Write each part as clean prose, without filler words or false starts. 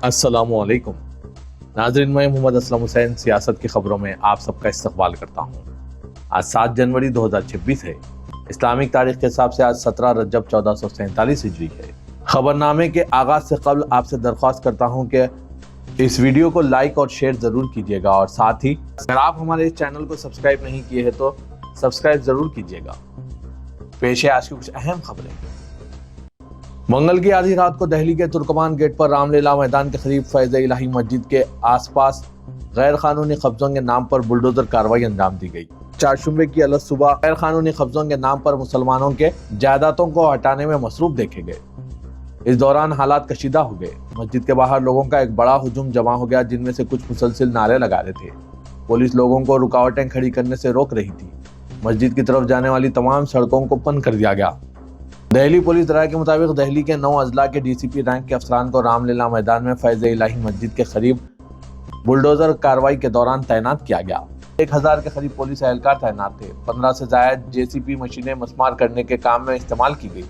अस्सलाम वालेकुम नाज़रीन, मैं मोहम्मद असलम हुसैन सियासत की खबरों में आप सबका इस्तकबाल करता हूँ। आज 7 जनवरी 2026 है। इस्लामिक तारीख के हिसाब से आज 17 रजब 1447 हिजरी है। खबरनामे के आगाज से कबल आपसे दरख्वास्त करता हूँ कि इस वीडियो को लाइक और शेयर ज़रूर कीजिएगा और साथ ही अगर आप हमारे इस चैनल को सब्सक्राइब नहीं किए हैं तो सब्सक्राइब ज़रूर कीजिएगा। पेश है आज की कुछ अहम खबरें। मंगल की आधी रात को दिल्ली के तुर्कमान गेट पर रामलीला मैदान के करीब फैज़ इलाही मस्जिद के आसपास गैर कानूनी कब्जों के नाम पर बुलडोजर कार्रवाई अंजाम दी गई। चारशंबे की अलग सुबह गैर कानूनी कब्जों के नाम पर मुसलमानों के जायदादों को हटाने में मसरूफ देखे गए। इस दौरान हालात कशीदा हो गए। मस्जिद के बाहर लोगों का एक बड़ा हुजूम जमा हो गया, जिनमें से कुछ मुसलसिल नारे लगा रहे थे। पुलिस लोगों को रुकावटें खड़ी करने से रोक रही थी। मस्जिद की तरफ जाने वाली तमाम सड़कों को बंद कर दिया गया। दिल्ली पुलिस राय के मुताबिक दिल्ली के 9 अजला के डीसीपी रैंक के अफसरान को रामलीला मैदान में फैज़ इलाही मस्जिद के करीब बुलडोजर कार्रवाई के दौरान तैनात किया गया। 1000 के करीब पुलिस एहलकार तैनात थे। 15 से जायद जेसीपी मशीनें मस्मार करने के काम में इस्तेमाल की गई।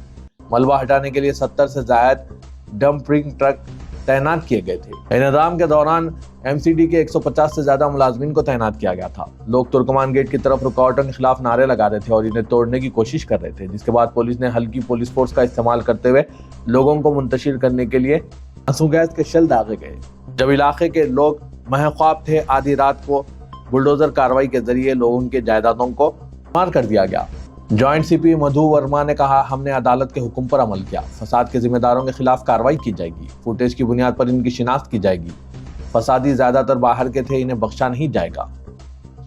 मलबा हटाने के लिए 70 से जायद डंपिंग ट्रक तैनात किए गए थे। इंतजाम के दौरान एमसीडी के 150 से ज्यादा मुलाजमीन को तैनात किया गया था। लोग तुर्कमान गेट की तरफ रुकावटों के खिलाफ नारे लगा रहे थे और इन्हें तोड़ने की कोशिश कर रहे थे, जिसके बाद पुलिस ने हल्की पुलिस फोर्स का इस्तेमाल करते हुए लोगों को मुंतशिर करने के लिए आंसू गैस के शेल दागे गए। जब इलाके के लोग महख्वाब थे, आधी रात को बुलडोजर कार्रवाई के जरिए लोगों के जायदादों को मार कर दिया गया। जॉइंट सीपी मधु वर्मा ने कहा, हमने अदालत के हुक्म पर अमल किया। फसाद के जिम्मेदारों के खिलाफ कार्रवाई की जाएगी। फुटेज की बुनियाद पर इनकी शिनाख्त की जाएगी। फसादी ज्यादातर बाहर के थे, इन्हें बख्शा नहीं जाएगा।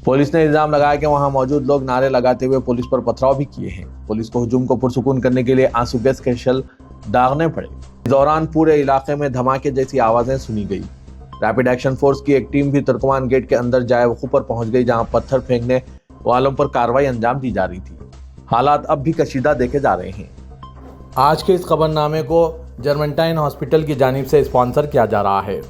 पुलिस ने इल्जाम लगाया कि वहां मौजूद लोग नारे लगाते हुए पुलिस पर पथराव भी किए हैं। पुलिस को हुजूम को पुरसुकून करने के लिए आंसू गैस के शेल दागने पड़े। इस दौरान पूरे इलाके में धमाके जैसी आवाजें सुनी गई। रैपिड एक्शन फोर्स की एक टीम भी तुर्कमान गेट के अंदर जाए वकूफ पर पहुंच गई, जहां पत्थर फेंकने वालों पर कार्रवाई अंजाम दी जा रही थी। हालात अब भी कशीदा देखे जा रहे हैं। आज के इस खबरनामे को जर्मनटाइन हॉस्पिटल की जानिब से स्पॉन्सर किया जा रहा है।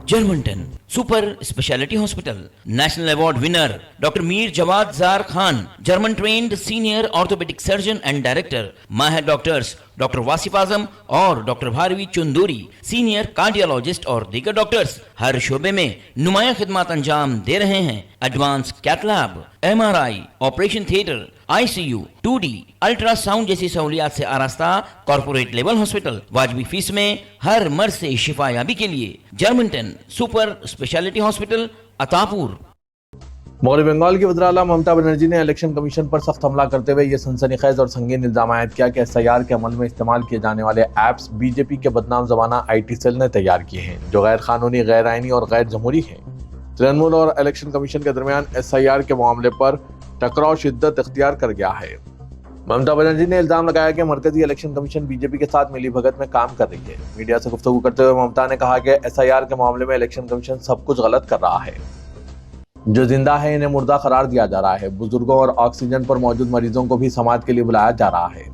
Germanten super speciality hospital, national award winner doctor Mir Jawad Jar Khan, German trained senior orthopaedic surgeon and director, माहिर डॉक्टर्स डॉक्टर वासिफ आजम और doctor Bharavi Chunduri, senior cardiologist और दीगर डॉक्टर्स हर शोबे में नुमाया खिदमत अंजाम दे रहे हैं। Advance cath lab, MRI, operation theatre, ICU, 2D, ultrasound जैसी सहूलियात से आरास्ता कॉर्पोरेट लेवल हॉस्पिटल, वाजबी फीस में हर मर्ज से शिफायाबी के लिए Germanten super speciality hospital, Attapur. मगरबी बंगाल की वज़ीर आला ममता बनर्जी ने इलेक्शन कमीशन पर सख्त हमला करते हुए ये सनसनीखेज और संगीन इल्जाम आयद किया कि SIR के अमल में इस्तेमाल किए जाने वाले ऐप्स बीजेपी के बदनाम ज़माना IT सेल ने तैयार किए हैं, जो गैर कानूनी, गैर आइनी और गैर जमहूरी हैं। तृणमूल और इलेक्शन कमीशन के दरमियान SIR के मामले पर टकराव शिद्दत इख्तियार कर गया है। ममता बनर्जी ने इल्जाम लगाया कि मरकजी इलेक्शन कमीशन बीजेपी के साथ मिलीभगत में काम कर रही है। मीडिया से गुफ्तगू करते हुए ममता ने कहा कि SIR के मामले में इलेक्शन कमीशन सब कुछ गलत कर रहा है। जो जिंदा है इन्हें मुर्दा करार दिया जा रहा है। बुजुर्गों और ऑक्सीजन पर मौजूद मरीजों को भी समाअत के लिए बुलाया जा रहा है।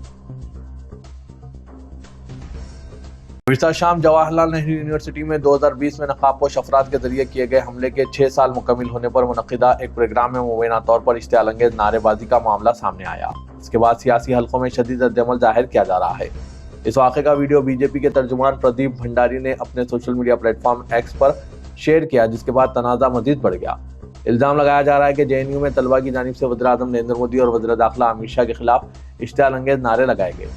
गुज़िश्ता शाम जवाहरलाल नेहरू यूनिवर्सिटी में 2020 में नकाबपोश अफराद के जरिए किए गए हमले के 6 साल मुकम्मिल होने पर मुनक्किदा एक प्रोग्राम में मुबैना तौर पर इश्तियाल अंगेज नारेबाजी का मामला सामने आया। इसके बाद सियासी हलकों में शदीद रद्द-ए-अमल जाहिर किया जा रहा है। इस वाक़े का वीडियो बीजेपी के तर्जुमान प्रदीप भंडारी ने अपने सोशल मीडिया प्लेटफॉर्म X पर शेयर किया, जिसके बाद तनाज़ा मजीद बढ़ गया। इल्जाम लगाया जा रहा है कि JNU में तलबा की जानिब से वज़ीर आज़म नरेंद्र मोदी और वज़ीर दाखिला अमित शाह के खिलाफ इश्तियाल अंगेज नारे लगाए गए।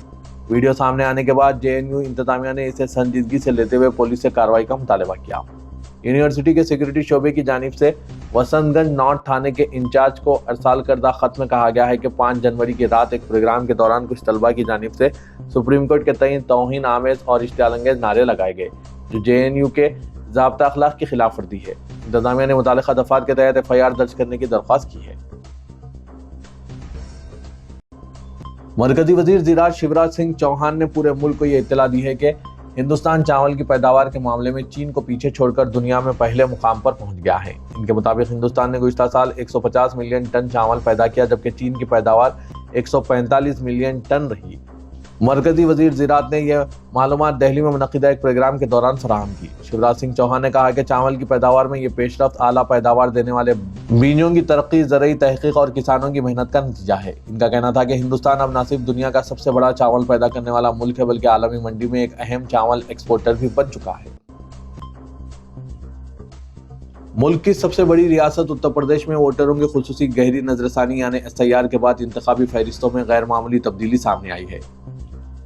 वीडियो सामने आने के बाद JNU इंतजामिया ने इसे संजीदगी से लेते हुए पुलिस से कार्रवाई का मुतालबा किया। यूनिवर्सिटी के सिक्योरिटी शोबे की जानिब से वसंतगंज नॉर्थ थाने के इंचार्ज को अरसाल करदा खत में कहा गया है कि 5 जनवरी की रात एक प्रोग्राम के दौरान कुछ तलबा की जानिब से सुप्रीम कोर्ट के तईन तौहीन आमेज और इश्तियाल अंगेज नारे लगाए गए, जो JNU के ज़ाब्ता अखलाक की खिलाफ वर्जी है। इंतजामिया ने मुतालिका दफात के तहत FIR दर्ज करने की दरख्वास्त की है। मरकजी वजीर ज़राअत शिवराज सिंह चौहान ने पूरे मुल्क को ये इत्तला दी है कि हिंदुस्तान चावल की पैदावार के मामले में चीन को पीछे छोड़कर दुनिया में पहले मुकाम पर पहुंच गया है। इनके मुताबिक हिंदुस्तान ने गुज़िश्ता साल 150 मिलियन टन चावल पैदा किया, जबकि चीन की पैदावार 145 मिलियन टन रही। मरकजी वजीर ज़राअत ने यह मालूमात दिल्ली में मुनक्किदा एक प्रोग्राम के दौरान फराहम की। शिवराज सिंह चौहान ने कहा कि चावल की पैदावार में ये पेशरफ्त आला पैदावार देने वाले बीजों की तरक्की, ज़रूरी तहकीक और किसानों की मेहनत का नतीजा है। इनका कहना था कि हिंदुस्तान अब न सिर्फ दुनिया का सबसे बड़ा चावल पैदा करने वाला मुल्क है, बल्कि आलमी मंडी में एक अहम चावल एक्सपोर्टर भी बन चुका है। ملک کی سب سے بڑی ریاست اتر پردیش میں ووٹروں کی خصوصی گہری نظر ثانی یعنی SIR کے بعد انتخابی فہرستوں میں غیر معمولی تبدیلی سامنے آئی ہے۔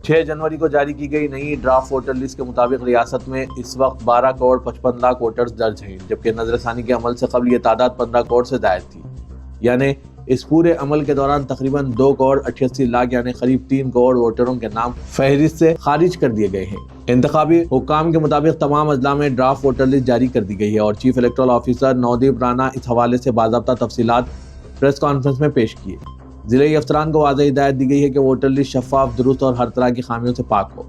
6 جنوری کو جاری کی گئی نئی ڈرافٹ ووٹر لسٹ کے مطابق ریاست میں اس وقت 12 کروڑ 55 لاکھ ووٹرز درج ہیں، جبکہ نظر ثانی کے عمل سے قبل یہ تعداد 15 کروڑ سے زائد تھی، یعنی اس پورے عمل کے دوران تقریباً 2 کروڑ 88 لاکھ یعنی قریب 3 کروڑ ووٹروں کے نام فہرست سے خارج کر دیے گئے ہیں۔ انتخابی حکام کے مطابق تمام اضلاع میں ڈرافٹ ووٹر لسٹ جاری کر دی گئی ہے اور chief electoral officer Navdeep Rana اس حوالے سے باضابطہ تفصیلات پریس کانفرنس میں پیش کیے۔ ضلعی افسران کو واضح ہدایت دی گئی ہے کہ ووٹر لسٹ شفاف، درست اور ہر طرح کی خامیوں سے پاک ہو۔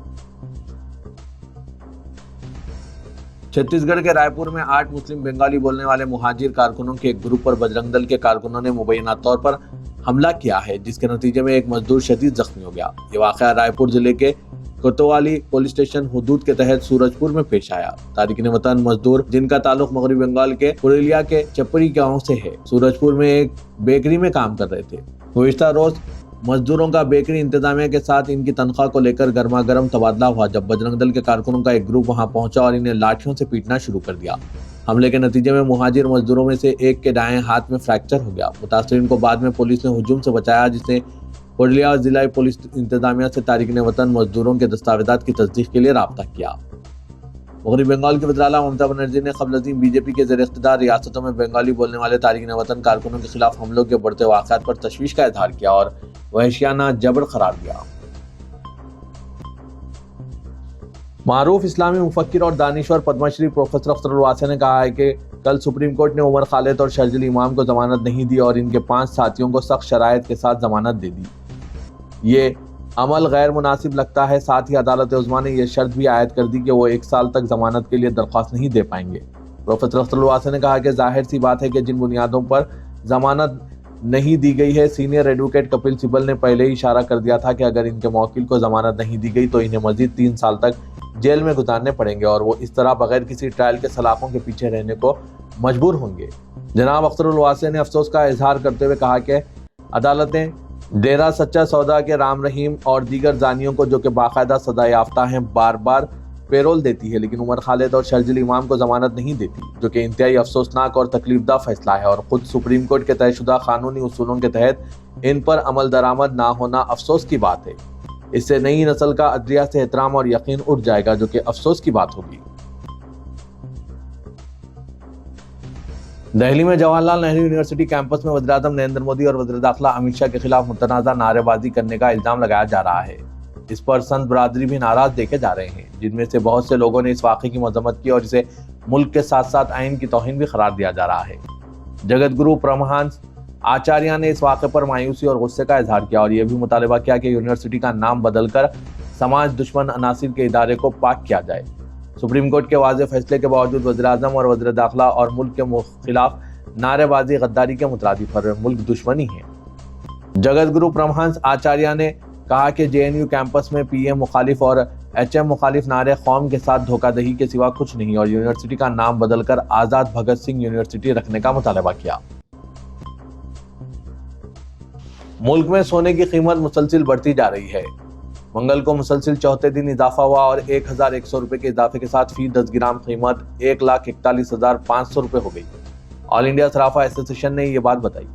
چھتیس گڑھ کے رائے پور میں 8 مسلم بنگالی بولنے والے مہاجر کارکنوں کے ایک گروپ پر بجرنگ دل کے کارکنوں نے مبینہ طور پر حملہ کیا ہے، جس کے نتیجے میں ایک مزدور شدید زخمی ہو گیا۔ یہ واقعہ رائے پور ضلع کے کوتوالی پولیس اسٹیشن حدود کے تحت سورج پور میں پیش آیا۔ تارکین وطن مزدور جن کا تعلق مغربی بنگال کے پورولیا کے چپڑی گاؤں سے ہے، سورج پور میں ایک بیکری میں کام کر رہے تھے۔ گزشتہ روز مزدوروں کا بیکری انتظامیہ کے ساتھ ان کی تنخواہ کو لے کر گرما گرم تبادلہ ہوا، جب بجرنگ دل کے کارکنوں کا ایک گروپ وہاں پہنچا اور انہیں لاٹھیوں سے پیٹنا شروع کر دیا۔ حملے کے نتیجے میں مہاجر مزدوروں میں سے ایک کے دائیں ہاتھ میں فریکچر ہو گیا۔ متاثرین کو بعد میں پولیس نے ہجوم سے بچایا، جس نے پورولیا ضلع پولیس انتظامیہ سے تارکین وطن مزدوروں کے دستاویزات کی تصدیق کے لیے رابطہ کیا۔ مغربی بنگال کی وزیر اعلیٰ ممتا بنرجی نے قبل ازیں BJP کے زیر اقتدار ریاستوں میں بنگالی بولنے والے تارکین وطن کارکنوں کے خلاف حملوں کے بڑھتے واقعات پر تشویش کا اظہار کیا اور وحشیانہ جبر قرار دیا۔ معروف اسلامی مفکر اور دانشور پدم شری پروفیسر اختر الواسع نے کہا ہے کہ کل سپریم کورٹ نے عمر خالد اور شرجیل امام کو ضمانت نہیں دی اور ان کے 5 ساتھیوں کو سخت شرائط کے ساتھ ضمانت دے دی۔ یہ عمل غیر مناسب لگتا ہے۔ ساتھ ہی عدالت عظمیٰ نے یہ شرط بھی عائد کر دی کہ وہ 1 سال تک ضمانت کے لیے درخواست نہیں دے پائیں گے۔ پروفیسر اختر الواسع نے کہا کہ ظاہر سی بات ہے کہ جن بنیادوں پر ضمانت نہیں دی گئی ہے، سینئر ایڈوکیٹ کپل سبل نے پہلے ہی اشارہ کر دیا تھا کہ اگر ان کے موکل کو ضمانت نہیں دی گئی تو انہیں مزید 3 سال تک جیل میں گزارنے پڑیں گے اور وہ اس طرح بغیر کسی ٹرائل کے سلاخوں کے پیچھے رہنے کو مجبور ہوں گے۔ جناب اختر الواسع نے افسوس کا اظہار کرتے ہوئے کہا کہ عدالتیں ڈیرا سچا سودا کے رام رحیم اور دیگر زانیوں کو جو کہ باقاعدہ سزا یافتہ ہیں بار بار پیرول دیتی ہے، لیکن عمر خالد اور شرجیل امام کو ضمانت نہیں دیتی، جو کہ انتہائی افسوسناک اور تکلیف دہ فیصلہ ہے اور خود سپریم کورٹ کے طے شدہ قانونی اصولوں کے تحت ان پر عمل درآمد نہ ہونا افسوس کی بات ہے۔ اس سے نئی نسل کا عدلیہ سے احترام اور یقین اٹھ جائے گا، جو کہ افسوس کی بات ہوگی۔ دہلی میں جواہر لال نہرو یونیورسٹی کیمپس میں وزیراعظم نریندر مودی اور وزیر داخلہ امت شاہ کے خلاف متنازع نعرے بازی کرنے کا الزام لگایا جا رہا ہے۔ اس پر سنت برادری بھی ناراض دیکھے جا رہے ہیں، جن میں سے بہت سے لوگوں نے اس واقعے کی مذمت کی اور اسے ملک کے ساتھ ساتھ آئین کی توہین بھی قرار دیا جا رہا ہے۔ جگت گرو پرمہانس آچاریہ نے اس واقعے پر مایوسی اور غصے کا اظہار کیا اور یہ بھی مطالبہ کیا کہ یونیورسٹی کا نام بدل کر سماج دشمن عناصر کے ادارے کو پاک کیا جائے۔ سپریم کورٹ کے واضح فیصلے کے باوجود وزیر اعظم اور وزیر داخلہ اور ملک کے خلاف نعرے بازی غداری کے مترادف اور ملک دشمنی ہے۔ جگت گرو پرمہانس آچاریہ نے کہا کہ JNU کیمپس میں PM مخالف اور HM مخالف نعرے قوم کے ساتھ دھوکہ دہی کے سوا کچھ نہیں اور یونیورسٹی کا نام بدل کر آزاد بھگت سنگھ یونیورسٹی رکھنے کا مطالبہ کیا۔ ملک میں سونے کی قیمت مسلسل بڑھتی جا رہی ہے۔ منگل کو مسلسل چوتھے دن اضافہ ہوا اور 1100 روپے کے اضافے کے ساتھ فی 10 گرام قیمت 1,41,500 روپے ہو گئی۔ آل انڈیا صرافہ ایسوسی ایشن نے یہ بات بتائی۔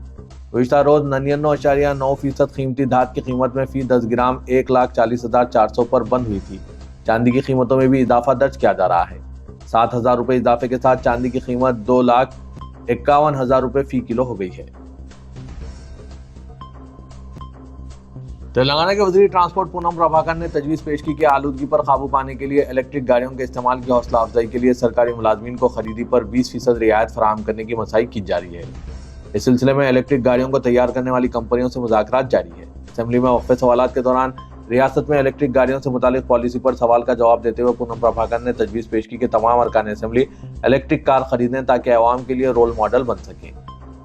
گزشتہ روز 99.9% قیمتی دھات کی قیمت میں فی 10 گرام 1,40,400 پر بند ہوئی تھی۔ چاندی کی قیمتوں میں بھی اضافہ درج کیا جا رہا ہے۔ 7,000 روپے اضافے کے ساتھ چاندی کی قیمت 2,51,000 روپے فی کلو ہو گئی ہے۔ تلنگانہ کے وزیر ٹرانسپورٹ پونم پربھاکر نے تجویز پیش کی کہ آلودگی پر قابو پانے کے لیے الیکٹرک گاڑیوں کے استعمال کی حوصلہ افزائی کے لیے سرکاری ملازمین کو خریدی پر 20% رعایت فراہم کرنے کی مساعی کی جاری ہے۔ اس سلسلے میں الیکٹرک گاڑیوں کو تیار کرنے والی کمپنیوں سے مذاکرات جاری ہے۔ اسمبلی میں وقفے سوالات کے دوران ریاست میں الیکٹرک گاڑیوں سے متعلق پالیسی پر سوال کا جواب دیتے ہوئے پونم پربھاکر نے تجویز پیش کی کہ تمام ارکان اسمبلی الیکٹرک کار خریدیں تاکہ عوام کے لیے رول ماڈل بن سکیں۔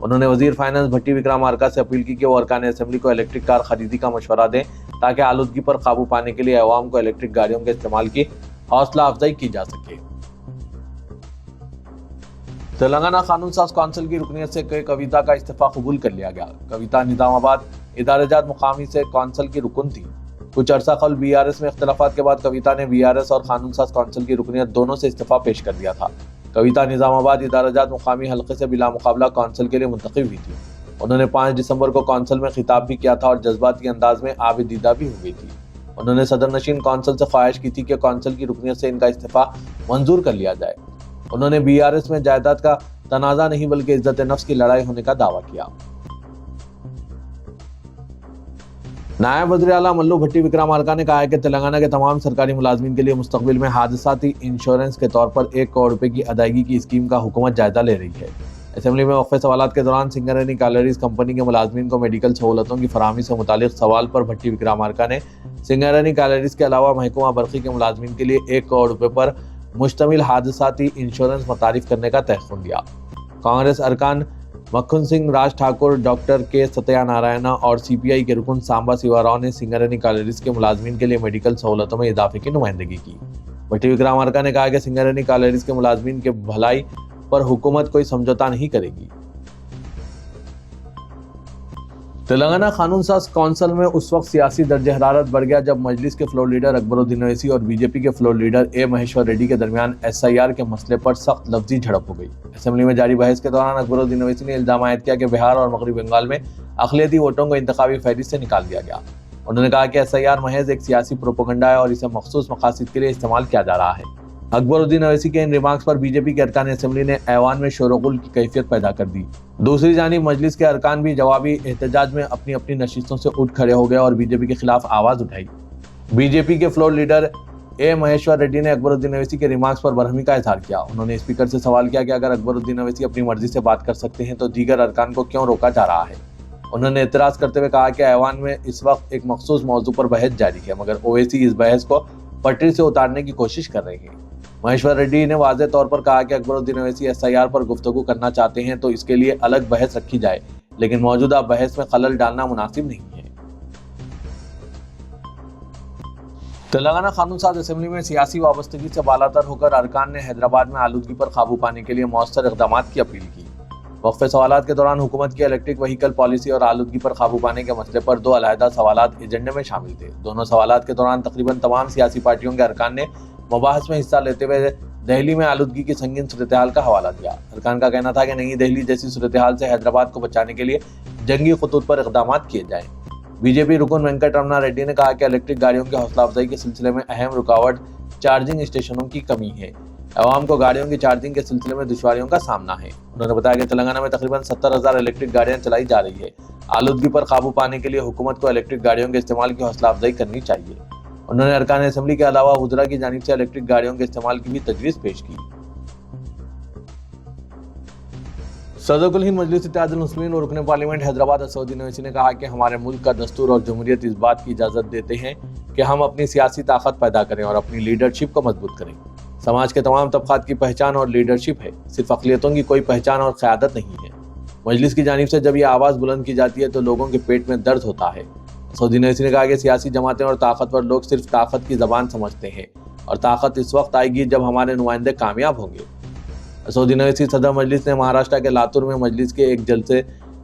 انہوں نے وزیر فائنانس بھٹی وکرمارکا سے اپیل کی کہ وہ ارکان اسمبلی کو الیکٹرک کار خریدی کا مشورہ دیں تاکہ آلودگی پر قابو پانے کے لیے عوام کو الیکٹرک گاڑیوں کے استعمال کی حوصلہ افزائی کی جا سکے۔ تلنگانہ قانون ساز کونسل کی رکنیت سے کویتا کا استعفیٰ قبول کر لیا گیا۔ کویتا نظام آباد ادارہ جات مقامی سے کونسل کی رکن تھی۔ کچھ عرصہ قبل BRS میں اختلافات کے بعد کویتا نے BRS اور قانون ساز کونسل کی رکنیت دونوں سے استعفیٰ پیش کر دیا تھا۔ کویتا نظام آباد ادارہ جات مقامی حلقے سے بلا مقابلہ کونسل کے لیے منتخب ہوئی تھی۔ انہوں نے 5 دسمبر کو کونسل میں خطاب بھی کیا تھا اور جذباتی انداز میں آب دیدہ بھی ہو گئی تھی۔ انہوں نے صدر نشین کونسل سے خواہش کی تھی کہ کونسل کی رکنیت سے ان کا استعفیٰ منظور کر لیا جائے۔ انہوں نے BRS میں جائیداد کا تنازع نہیں بلکہ عزت نفس کی لڑائی ہونے کا دعویٰ کیا۔ نائب وزیر اعلیٰ ملو بھٹی وکرامارکا نے کہا ہے کہ تلنگانہ کے تمام سرکاری ملازمین کے لیے مستقبل میں حادثاتی انشورنس کے طور پر 1 کروڑ روپے کی ادائیگی کی اسکیم کا حکومت جائزہ لے رہی ہے۔ اسمبلی میں وقفے سوالات کے دوران سنگرانی کالریز کمپنی کے ملازمین کو میڈیکل سہولتوں کی فراہمی سے متعلق سوال پر بھٹی وکرامارکا نے سنگرانی کالریز کے علاوہ محکمہ برقی کے ملازمین کے لیے 1 کروڑ روپے پر مشتمل حادثاتی انشورنس متعارف کرنے کا تیقن دیا۔ کانگریس ارکان مکھن سنگھ، راج ٹھاکر، ڈاکٹر کے ستیہ نارائنا اور CPI کے رکن سامبا سیوا راؤ نے سنگرانی کالریز کے ملازمین کے لیے میڈیکل سہولتوں میں اضافے کی نمائندگی کی۔ بھٹی وکرامارکا نے کہا کہ سنگرانی کالریز کے ملازمین کے بھلائی پر حکومت کوئی سمجھوتا نہیں کرے گی۔ تلنگانہ قانون ساز کونسل میں اس وقت سیاسی درجہ حرارت بڑھ گیا جب مجلس کے فلور لیڈر اکبر الدین اویسی اور BJP کے floor leader A Maheshwar Reddy کے درمیان SIR کے مسئلے پر سخت لفظی جھڑپ ہو گئی۔ اسمبلی میں جاری بحث کے دوران اکبر الدین اویسی نے الزام عائد کیا کہ بہار اور مغربی بنگال میں اقلیتی ووٹوں کو انتخابی فہرست سے نکال دیا گیا۔ انہوں نے کہا کہ SIR محض ایک سیاسی پروپیگنڈا ہے اور اسے مخصوص مقاصد کے لیے استعمال کیا جا رہا ہے۔ اکبر الدین اویسی کے ان ریمارکس پر BJP کے ارکان اسمبلی نے ایوان میں شور و غل کی کیفیت پیدا کر دی۔ دوسری جانب مجلس کے ارکان بھی جوابی احتجاج میں اپنی اپنی نشستوں سے اٹھ کھڑے ہو گئے اور BJP کے خلاف آواز اٹھائی۔ BJP کے floor leader A Maheshwar Reddy نے اکبر الدین اویسی کے ریمارکس پر برہمی کا اظہار کیا۔ انہوں نے اسپیکر سے سوال کیا کہ اگر اکبر الدین اویسی اپنی مرضی سے بات کر سکتے ہیں تو دیگر ارکان کو کیوں روکا جا رہا ہے۔ انہوں نے اعتراض کرتے ہوئے کہا کہ ایوان میں اس وقت ایک مخصوص موضوع پر بحث جاری ہے مگر اویسی اس بحث کو پٹری سے اتارنے کی کوشش کر رہے ہیں۔ مہیشور ریڈی نے واضح طور پر کہا کہ اکبر الدین اویسی SIR پر گفتگو کرنا چاہتے ہیں تو اس کے لیے الگ بحث رکھی جائے لیکن موجودہ بحث میں خلل ڈالنا مناسب نہیں ہے۔ تلنگانہ قانون ساز اسمبلی میں سیاسی وابستگی سے بالاتر ہو کر ارکان نے حیدرآباد میں آلودگی پر قابو پانے کے لیے مؤثر اقدامات کی اپیل کی۔ وقفے سوالات کے دوران حکومت کی الیکٹرک وہیکل پالیسی اور آلودگی پر قابو پانے کے مسئلے پر 2 علیحدہ سوالات ایجنڈے میں شامل تھے۔ دونوں سوالات کے دوران تقریباً تمام سیاسی پارٹیوں کے ارکان نے مباحث میں حصہ لیتے ہوئے دہلی میں آلودگی کی سنگین صورتحال کا حوالہ دیا۔ ارکان کا کہنا تھا کہ نئی دہلی جیسی صورتحال سے حیدرآباد کو بچانے کے لیے جنگی خطوط پر اقدامات کیے جائیں۔ BJP رکن وینکٹ رمنا ریڈی نے کہا کہ الیکٹرک گاڑیوں کی حوصلہ افزائی کے سلسلے میں اہم رکاوٹ چارجنگ اسٹیشنوں کی کمی ہے۔ عوام کو گاڑیوں کی چارجنگ کے سلسلے میں دشواریوں کا سامنا ہے۔ انہوں نے بتایا کہ تلنگانہ میں تقریباً 70,000 الیکٹرک گاڑیاں چلائی جا رہی ہے۔ آلودگی پر قابو پانے کے لیے حکومت کو الیکٹرک گاڑیوں کے استعمال کی حوصلہ افزائی کرنی چاہیے۔ انہوں نے ارکان اسمبلی کے علاوہ وزراء کی جانب سے الیکٹرک گاڑیوں کے استعمال کی بھی تجویز پیش کی۔ صدر کل ہند مجلس اتحاد المسلمین اور رکن پارلیمنٹ حیدرآباد اسدالدین اویسی نے کہا کہ ہمارے ملک کا دستور اور جمہوریت اس بات کی اجازت دیتے ہیں کہ ہم اپنی سیاسی طاقت پیدا کریں اور اپنی لیڈرشپ کو مضبوط کریں۔ سماج کے تمام طبقات کی پہچان اور لیڈرشپ ہے، صرف اقلیتوں کی کوئی پہچان اور قیادت نہیں ہے۔ مجلس کی جانب سے جب یہ آواز بلند کی جاتی ہے تو لوگوں کے پیٹ میں درد ہوتا ہے۔ اسدالدین اویسی نے کہا کہ سیاسی جماعتیں اور طاقتور لوگ صرف طاقت کی زبان سمجھتے ہیں اور طاقت اس وقت آئے گی جب ہمارے نمائندے کامیاب ہوں گے۔ اسدالدین اویسی صدر مجلس نے مہاراشٹر کے لاتور میں مجلس کے ایک جلسے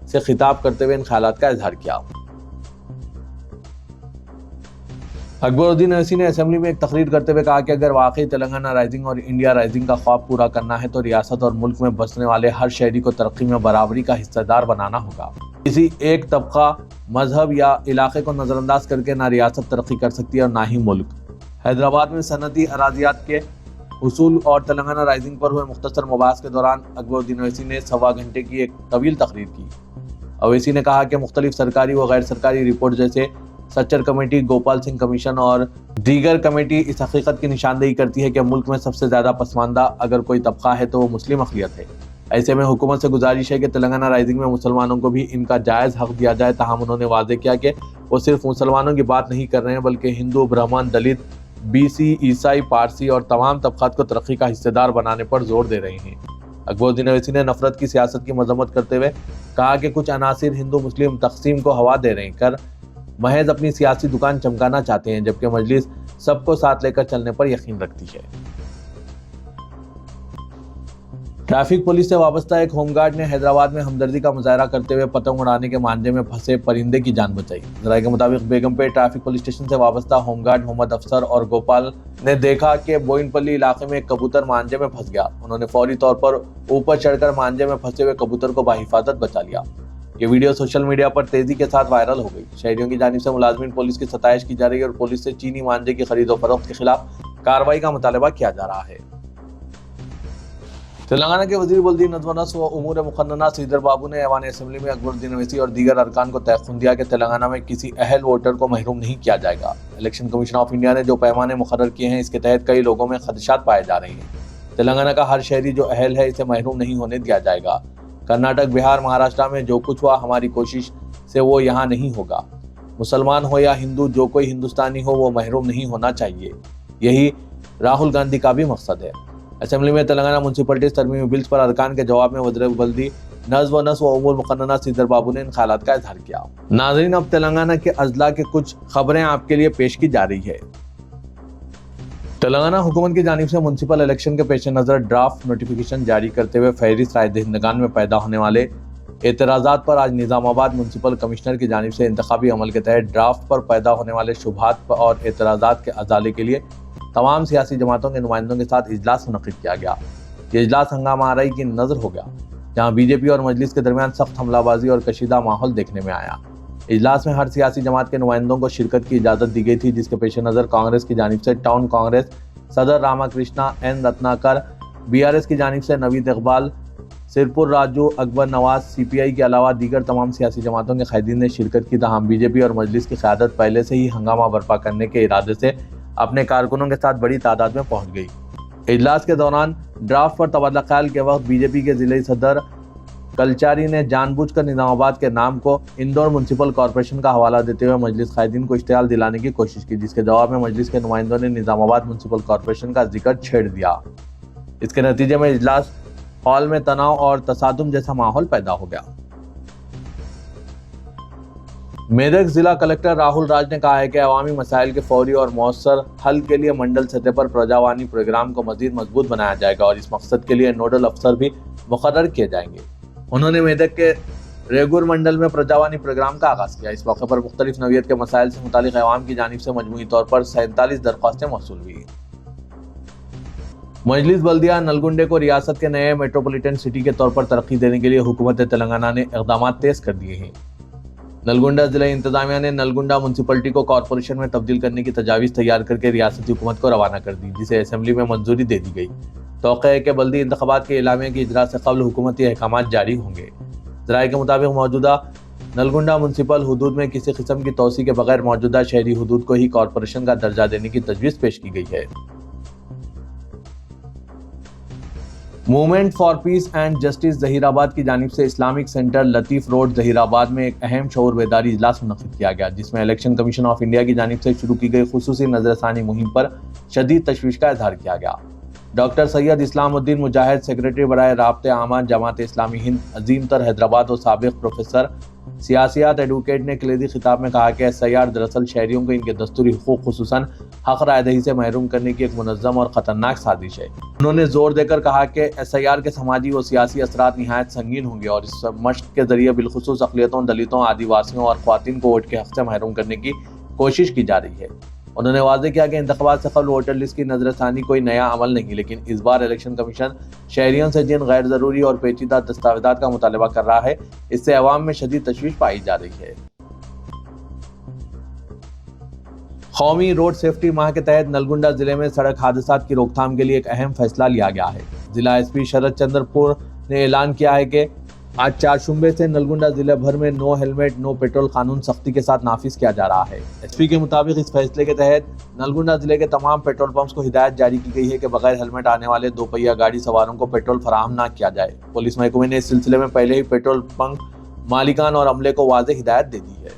سے خطاب کرتے ہوئے ان خیالات کا اظہار کیا۔ اکبر الدین اویسی نے اسمبلی میں ایک تقریر کرتے ہوئے کہا کہ اگر واقعی تلنگانہ رائزنگ اور انڈیا رائزنگ کا خواب پورا کرنا ہے تو ریاست اور ملک میں بسنے والے ہر شہری کو ترقی میں برابری کا حصہ دار بنانا ہوگا۔ کسی ایک طبقہ، مذہب یا علاقے کو نظر انداز کر کے نہ ریاست ترقی کر سکتی ہے اور نہ ہی ملک۔ حیدرآباد میں صنعتی اراضیات کے حصول اور تلنگانہ رائزنگ پر ہوئے مختصر مباحث کے دوران اکبر الدین اویسی نے 1.25 گھنٹے کی ایک طویل تقریر کی۔ اویسی نے کہا کہ مختلف سرکاری و غیر سرکاری رپورٹ جیسے سچر کمیٹی، گوپال سنگھ کمیشن اور دیگر کمیٹی اس حقیقت کی نشاندہی کرتی ہے کہ ملک میں سب سے زیادہ پسماندہ اگر کوئی طبقہ ہے تو وہ مسلم اقلیت ہے۔ ایسے میں حکومت سے گزارش ہے کہ تلنگانہ رائزنگ میں مسلمانوں کو بھی ان کا جائز حق دیا جائے۔ تاہم انہوں نے واضح کیا کہ وہ صرف مسلمانوں کی بات نہیں کر رہے ہیں بلکہ ہندو، برہمن، دلت، BC، عیسائی، پارسی اور تمام طبقات کو ترقی کا حصہ دار بنانے پر زور دے رہے ہیں۔ اکبر الدین اویسی نے نفرت کی سیاست کی مذمت کرتے ہوئے کہا کہ کچھ عناصر ہندو مسلم تقسیم کو ہوا دے رہے کر محض اپنی سیاسی دکان چمکانا چاہتے ہیں، جبکہ مجلس سب کو ساتھ لے کر چلنے پر یقین رکھتی ہے۔ ट्रैफिक पुलिस से वाबस्ता एक होमगार्ड ने हैदराबाद में हमदर्दी का मुजाहरा करते हुए पतंग उड़ाने के मांझे में फंसे परिंदे की जान बचाई। जराये के मुताबिक बेगमपेट ट्रैफिक पुलिस स्टेशन से वाबस्ता होमगार्ड मोहम्मद अफसर और गोपाल ने देखा कि बोइनपल्ली इलाके में एक कबूतर मांझे में फंस गया। उन्होंने फौरी तौर पर ऊपर चढ़कर मांझे में फंसे हुए कबूतर को बाहिफाजत बचा लिया। ये वीडियो सोशल मीडिया पर तेजी के साथ वायरल हो गई। शहरियों की जानिब से मुलाजमीन पुलिस की सताइश की जा रही है और पुलिस से चीनी मांझे की खरीदो फरोख्त के खिलाफ कार्रवाई का मुतालबा किया जा रहा है। तेलंगाना के वजीर बल्दी नज़्म व उमूर मुक़न्नना श्रीधर बाबू ने ऐवान असम्बली में अकबरुद्दीन अवैसी और दीगर अरकान को तयक़ुन दिया कि तेलंगाना में किसी अहल वोटर को महरूम नहीं किया जाएगा। इलेक्शन कमीशन ऑफ इंडिया ने जो पैमाने मुकर्रर किए हैं, इसके तहत कई लोगों में खदशात पाए जा रहे हैं। तेलंगाना का हर शहरी जो अहल है, इसे महरूम नहीं होने दिया जाएगा। कर्नाटक, बिहार, महाराष्ट्र में जो कुछ हुआ, हमारी कोशिश से वो यहाँ नहीं होगा। मुसलमान हो या हिंदू, जो कोई हिंदुस्तानी हो वो महरूम नहीं होना चाहिए। यही राहुल गांधी का भी मकसद है। असेंबली में तेलंगाना म्यूनसिपलिटीज तरमीमी बिल्स पर अरकान के जवाब में वज़ीर बल्दी नज़्म व उमूर मुक़न्नना श्रीधर बाबू ने इन ख़यालात का इज़हार किया। नाज़रीन, अब तेलंगाना के अजला के कुछ खबरें आपके लिए पेश की जा रही है। तेलंगाना हुकूमत की जानिब से म्यूनसिपल इलेक्शन के पेश नज़र ड्राफ्ट नोटिफिकेशन जारी करते हुए फहरिस्त राय दहिंदगान में पैदा होने वाले एतराज़ात पर आज निज़ामाबाद म्यूनसिपल कमिश्नर की जानिब से इंतखाबी अमल के तहत ड्राफ्ट पर पैदा होने वाले शुबहात और एतराज़ात के अजाले के लिए तमाम सियासी जमातों के नुमाइंदों के साथ इजलास मुनक़िद किया गया। ये इजलास हंगामा आराई की नज़र हो गया, जहाँ बीजेपी और मजलिस के दरमियान सख्त हमलाबाजी और कशीदा माहौल देखने में आया। इजलास में हर सियासी जमात के नुमाइंदों को शिरकत की इजाज़त दी गई थी, जिसके पेश नज़र कांग्रेस की जानिब से टाउन कांग्रेस सदर रामाकृष्णा एन रत्नाकर, BRS की जानिब से नवीद इकबाल, सिरपुर राजू, अकबर नवाज, CPI के अलावा दीगर तमाम सियासी जमातों के कैदीन ने शिरकत की। तमाम बीजेपी और मजलिस की क़यादत पहले से ही हंगामा बर्पा करने के इरादे से अपने कारकुनों के साथ बड़ी तादाद में पहुंच गई। इजलास के दौरान ड्राफ्ट पर तबादला ख्याल के वक्त बीजेपी के जिले सदर कलचारी ने जानबूझकर निज़ामाबाद के नाम को इंदौर म्यूनसिपल कॉरपोरेशन का हवाला देते हुए मजलिस कैदीन को इश्तियाल दिलाने की कोशिश की, जिसके जवाब में मजलिस के नुमाइंदों ने निज़ामाबाद म्यूनसिपल कॉरपोरेशन का जिक्र छेड़ दिया। इसके नतीजे में इजलास हॉल में तनाव और तसादुम जैसा माहौल पैदा हो गया। मेदक जिला कलेक्टर राहुल राज ने कहा है कि अवामी मसाइल के फौरी और मौसर हल के लिए मंडल सतह पर प्रजावानी प्रोग्राम को मजीद मजबूत बनाया जाएगा और इस मकसद के लिए नोडल अफसर भी मुकर्रर किए जाएंगे। उन्होंने मेदक के रेगुर मंडल में प्रजावानी प्रोग्राम का आगाज किया। इस मौके पर मुख्तलिफ नौइयत के मसाइल से मुतालिक अवाम की जानिब से मजमूई तौर पर 47 दरख्वास्तें मौसूल हुई। मजलिस बल्दिया नलगुंडे को रियासत के नए मेट्रोपॉलिटन सिटी के तौर पर तरक्की देने के लिए हुकूमत तेलंगाना ने इक़दाम तेज कर दिए हैं। नलगुंडा जिला इंतजामिया ने नलगुंडा म्यूनसिपलिटी को कॉरपोरेशन में तब्दील करने की तजावीज़ तैयार करके रियासती हुकूमत को रवाना कर दी, जिसे असेंबली में मंजूरी दे दी गई। तौक़ा है कि बल्दी इंतखाबात के इलामिया की इजरा से कबल हुकूमती अहकामात जारी होंगे। ज़राए के मुताबिक मौजूदा नलगुंडा म्यूनसिपल हुदूद में किसी किस्म की तोसी के बगैर मौजूदा शहरी हुदूद को ही कॉरपोरेशन का दर्जा देने की तजवीज़ पेश की गई है। Movement for peace and justice Zaheerabad की जानिब से Islamic centre Latif road Zaheerabad में एक अहम शऊर बेदारी इजलास मुनक़िद किया गया, जिसमें इलेक्शन कमीशन ऑफ इंडिया की जानिब से शुरू की गई खुसूसी नज़रसानी मुहिम पर शदीद तशवीश का इजहार किया गया। डॉक्टर सैयद इस्लामुद्दीन मुजाहिद, सेक्रेटरी बराए राब्ते आमा जमात इस्लामी हिंद अजीम तर हैदराबाद और साबिक़ प्रोफेसर सियासियात एडवोकेट ने कलीदी खिताब में कहा कि SIR दरअसल शहरियों को इनके दस्तूरी हुकूक खुसूसन हक रायदही से महरूम करने की एक मुनज़्ज़म और ख़तरनाक साजिश है। उन्होंने जोर देकर कहा कि SIR के समाजी व सियासी असरात निहायत संगीन होंगे और इस मश्क के जरिए बिलखुसूस अक़लियतों, दलितों, आदिवासियों और ख़वातीन को वोट के हक़ से महरूम करने की कोशिश की जा रही है। उन्होंने वाज़ेह किया कि इंतख़ाबात से क़ब्ल वोटर लिस्ट की नज़रसानी कोई नया अमल नहीं, लेकिन इस बार इलेक्शन कमीशन शहरियों से जिन गैर ज़रूरी और पेचीदा दस्तावेज़ात का मुतालबा कर रहा है, इससे अवाम में शदीद तशवीश पाई जा रही है। कौमी रोड सेफ्टी माह के तहत नलगुंडा जिले में सड़क हादसात की रोकथाम के लिए एक अहम फैसला लिया गया है। जिला SP शरद चंद्रपुर ने ऐलान किया है कि आज 4 शुंबे से नलगुंडा जिले भर में नो हेलमेट नो पेट्रोल कानून सख्ती के साथ नाफिज किया जा रहा है। SP के मुताबिक इस फैसले के तहत नलगुंडा जिले के तमाम पेट्रोल पंप्स को हिदायत जारी की गई है कि बगैर हेलमेट आने वाले 2 पहिया गाड़ी सवारों को पेट्रोल फराहम न किया जाए। पुलिस महकमे ने इस सिलसिले में पहले ही पेट्रोल पंप मालिकान और अमले को वाज़ेह हिदायत दे दी है।